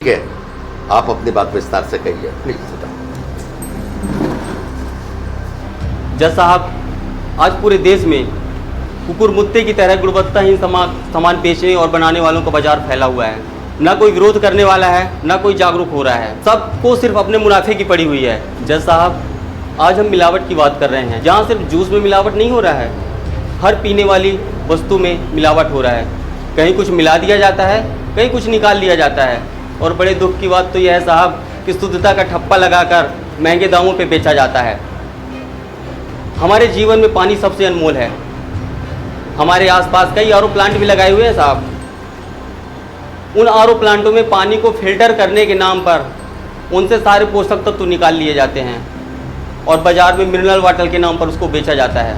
ठीक है, आप अपनी बात विस्तार से कहिए प्लीज। जज साहब, आज पूरे देश में कुकुर मुत्ते की तरह गुणवत्ताहीन सामान बेचने और बनाने वालों का बाजार फैला हुआ है। ना कोई विरोध करने वाला है, ना कोई जागरूक हो रहा है। सबको सिर्फ अपने मुनाफे की पड़ी हुई है। जज साहब, आज हम मिलावट की बात कर रहे हैं, जहाँ सिर्फ जूस में मिलावट नहीं हो रहा है, हर पीने वाली वस्तु में मिलावट हो रहा है। कहीं कुछ मिला दिया जाता है, कहीं कुछ निकाल लिया जाता है। और बड़े दुख की बात तो यह है साहब कि शुद्धता का ठप्पा लगाकर महंगे दामों पे बेचा जाता है। हमारे जीवन में पानी सबसे अनमोल है। हमारे आसपास कई आरओ प्लांट भी लगाए हुए हैं साहब। उन आरओ प्लांटों में पानी को फिल्टर करने के नाम पर उनसे सारे पोषक तत्व निकाल लिए जाते हैं और बाजार में मिनरल वाटर के नाम पर उसको बेचा जाता है।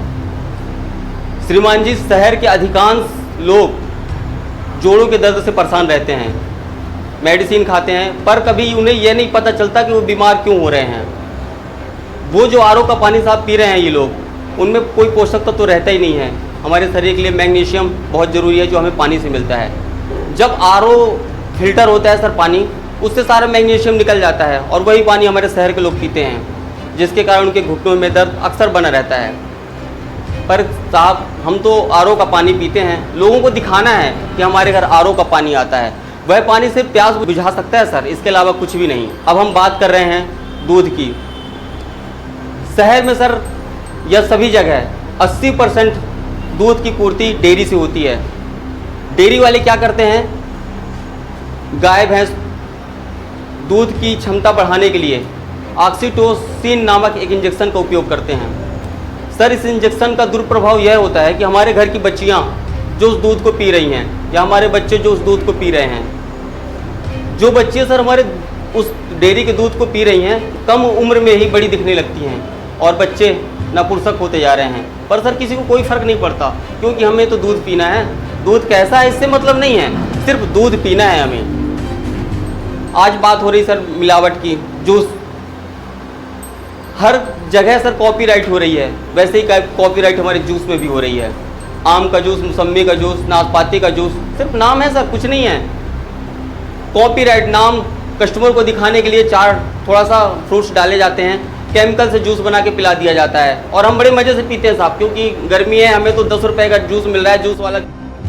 श्रीमान जी, शहर के अधिकांश लोग जोड़ों के दर्द से परेशान रहते हैं, मेडिसिन खाते हैं, पर कभी उन्हें यह नहीं पता चलता कि वो बीमार क्यों हो रहे हैं। वो जो आरओ का पानी साहब पी रहे हैं ये लोग, उनमें कोई पोषक तत्व तो रहता ही नहीं है। हमारे शरीर के लिए मैग्नीशियम बहुत ज़रूरी है, जो हमें पानी से मिलता है। जब आरओ फिल्टर होता है सर पानी, उससे सारा मैग्नीशियम निकल जाता है और वही पानी हमारे शहर के लोग पीते हैं, जिसके कारण उनके घुटनों में दर्द अक्सर बना रहता है। पर साहब, हम तो आरओ का पानी पीते हैं, लोगों को दिखाना है कि हमारे घर आरओ का पानी आता है। वह पानी सिर्फ प्यास बुझा सकता है सर, इसके अलावा कुछ भी नहीं। अब हम बात कर रहे हैं दूध की। शहर में सर यह सभी जगह 80% दूध की पूर्ति डेयरी से होती है। डेयरी वाले क्या करते हैं, गाय भैंस दूध की क्षमता बढ़ाने के लिए ऑक्सीटोसिन नामक एक इंजेक्शन का उपयोग करते हैं। सर, इस इंजेक्शन का दुष्प्रभाव यह होता है कि हमारे घर की बच्चियां जो उस दूध को पी रही हैं, या हमारे बच्चे जो उस दूध को पी रहे हैं, जो बच्चे सर हमारे उस डेयरी के दूध को पी रही हैं, कम उम्र में ही बड़ी दिखने लगती हैं और बच्चे नपुंसक होते जा रहे हैं। पर सर किसी को कोई फ़र्क नहीं पड़ता, क्योंकि हमें तो दूध पीना है। दूध कैसा है इससे मतलब नहीं है, सिर्फ दूध पीना है हमें। आज बात हो रही सर मिलावट की। जूस, हर जगह सर कॉपीराइट हो रही है, वैसे ही कॉपीराइट हमारे जूस में भी हो रही है। आम का जूस, मौसम्मी का जूस, नाशपाती का जूस, सिर्फ नाम है सर, कुछ नहीं है। कॉपीराइट नाम कस्टमर को दिखाने के लिए थोड़ा सा फ्रूट्स डाले जाते हैं, केमिकल से जूस बना के पिला दिया जाता है और हम बड़े मज़े से पीते हैं साहब, क्योंकि गर्मी है, हमें तो 10 रुपये का जूस मिल रहा है, जूस वाला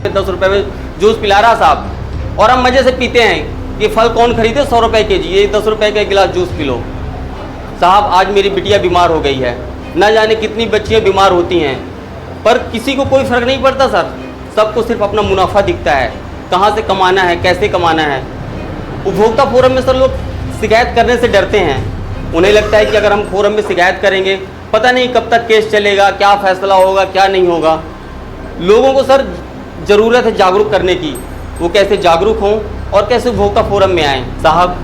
10 रुपये में जूस पिला रहा साहब, और हम मज़े से पीते हैं कि फल कौन खरीदे 100 रुपये के जी, ये 10 रुपये का एक गिलास जूस पी लो। साहब, आज मेरी बिटिया बीमार हो गई है, न जाने कितनी बच्चियाँ बीमार होती हैं, पर किसी को कोई फ़र्क नहीं पड़ता सर। सबको सिर्फ अपना मुनाफा दिखता है, कहाँ से कमाना है, कैसे कमाना है। उपभोक्ता फोरम में सर लोग शिकायत करने से डरते हैं। उन्हें लगता है कि अगर हम फोरम में शिकायत करेंगे, पता नहीं कब तक केस चलेगा, क्या फैसला होगा, क्या नहीं होगा। लोगों को सर ज़रूरत है जागरूक करने की, वो कैसे जागरूक हों और कैसे उपभोक्ता फोरम में आएँ। साहब,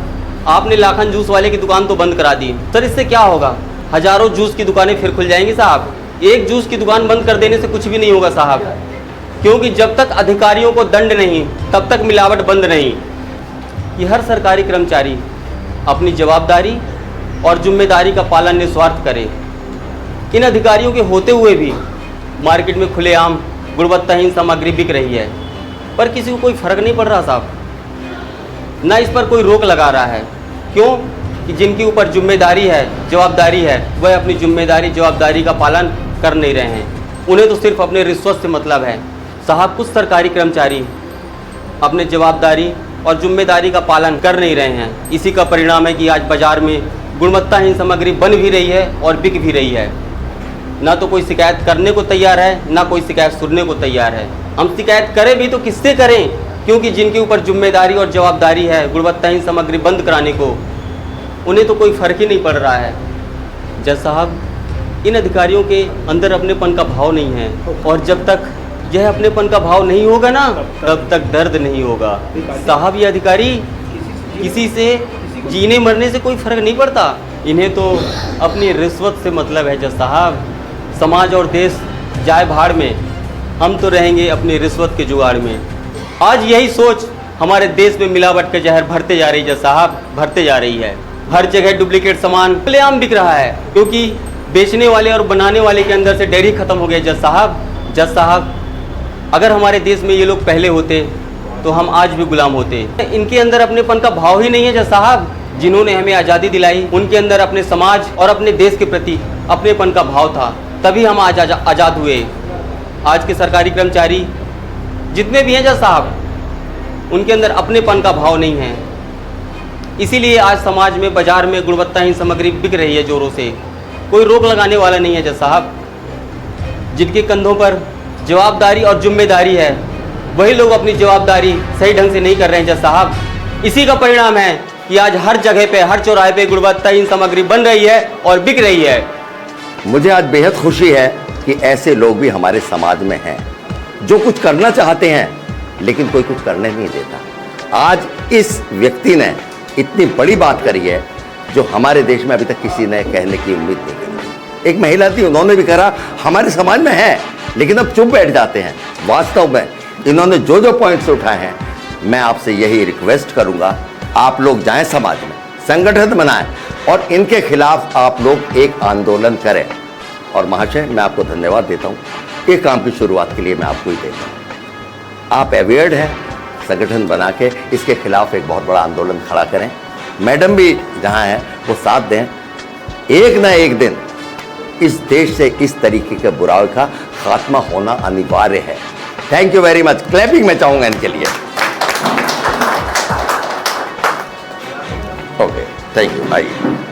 आपने लाखन जूस वाले की दुकान तो बंद करा दी सर, इससे क्या होगा? हज़ारों जूस की दुकानें फिर खुल जाएंगी साहब। एक जूस की दुकान बंद कर देने से कुछ भी नहीं होगा साहब, क्योंकि जब तक अधिकारियों को दंड नहीं, तब तक मिलावट बंद नहीं। कि हर सरकारी कर्मचारी अपनी जवाबदारी और जिम्मेदारी का पालन निस्वार्थ करे। इन अधिकारियों के होते हुए भी मार्केट में खुलेआम गुणवत्ताहीन सामग्री बिक रही है, पर किसी को कोई फ़र्क नहीं पड़ रहा साहब, ना इस पर कोई रोक लगा रहा है। क्यों? कि जिनके ऊपर जिम्मेदारी है, जवाबदारी है, वह अपनी जिम्मेदारी जवाबदारी का पालन कर नहीं रहे हैं। उन्हें तो सिर्फ अपने रिश्वत से मतलब है। साहब, कुछ सरकारी कर्मचारी अपने जवाबदारी और जिम्मेदारी का पालन कर नहीं रहे हैं। इसी का परिणाम है कि आज बाज़ार में गुणवत्ताहीन सामग्री बन भी रही है और बिक भी रही है। ना तो कोई शिकायत करने को तैयार है, ना कोई शिकायत सुनने को तैयार है। हम शिकायत करें भी तो किससे करें, क्योंकि जिनके ऊपर जिम्मेदारी और जवाबदारी है गुणवत्ताहीन सामग्री बंद कराने को, उन्हें तो कोई फ़र्क ही नहीं पड़ रहा है। जज साहब, इन अधिकारियों के अंदर अपनेपन का भाव नहीं है, और जब तक यह अपनेपन का भाव नहीं होगा ना, तब तक दर्द नहीं होगा। साहब, ये अधिकारी किसी से जीने मरने से कोई फ़र्क नहीं पड़ता, इन्हें तो अपनी रिश्वत से मतलब है। जज साहब, समाज और देश जाए भाड़ में, हम तो रहेंगे अपनी रिश्वत के जुगाड़ में। आज यही सोच हमारे देश में मिलावट का जहर भरते जा रही है जज साहब, भरते जा रही है। हर जगह डुप्लीकेट सामान खुलेआम बिक रहा है, क्योंकि बेचने वाले और बनाने वाले के अंदर से डेयरी ख़त्म हो गया। जज साहब, अगर हमारे देश में ये लोग पहले होते तो हम आज भी गुलाम होते। इनके अंदर अपनेपन का भाव ही नहीं है जज साहब। जिन्होंने हमें आज़ादी दिलाई उनके अंदर अपने समाज और अपने देश के प्रति अपनेपन का भाव था, तभी हम आज आज़ाद हुए। आज के सरकारी कर्मचारी जितने भी हैं जज साहब, उनके अंदर अपनेपन का भाव नहीं है। इसीलिए आज समाज में, बाजार में गुणवत्ताहीन सामग्री बिक रही है जोरों से। कोई रोक लगाने वाला नहीं है जज साहब। जिनके कंधों पर जवाबदारी और जिम्मेदारी है, वही लोग अपनी जवाबदारी सही ढंग से नहीं कर रहे हैं जज साहब। इसी का परिणाम है कि आज हर जगह पे, हर चौराहे पे गुणवत्ताहीन सामग्री बन रही है और बिक रही है। मुझे आज बेहद खुशी है कि ऐसे लोग भी हमारे समाज में हैं जो कुछ करना चाहते हैं लेकिन कोई कुछ करने नहीं देता। आज इस व्यक्ति ने इतनी बड़ी बात करी है जो हमारे देश में अभी तक किसी ने कहने की उम्मीद नहीं की। एक महिला थी, उन्होंने भी कहा हमारे समाज में है, लेकिन अब चुप बैठ जाते हैं। वास्तव में इन्होंने जो जो पॉइंट्स उठाए हैं, मैं आपसे यही रिक्वेस्ट करूंगा, आप लोग जाएं समाज में, संगठन बनाएं और इनके खिलाफ आप लोग एक आंदोलन करें। और महाशय, मैं आपको धन्यवाद देता हूं। ये काम की शुरुआत के लिए मैं आपको ही देता हूं। आप अवेयर्ड हैं, संगठन बना के इसके खिलाफ एक बहुत बड़ा आंदोलन खड़ा करें। मैडम भी जहां हैं वो साथ दें। एक ना एक दिन इस देश से इस तरीके के बुराई का खात्मा होना अनिवार्य है। Thank you very much. Clapping मैं चाहूंगा इनके लिए। Okay, thank you. आइए।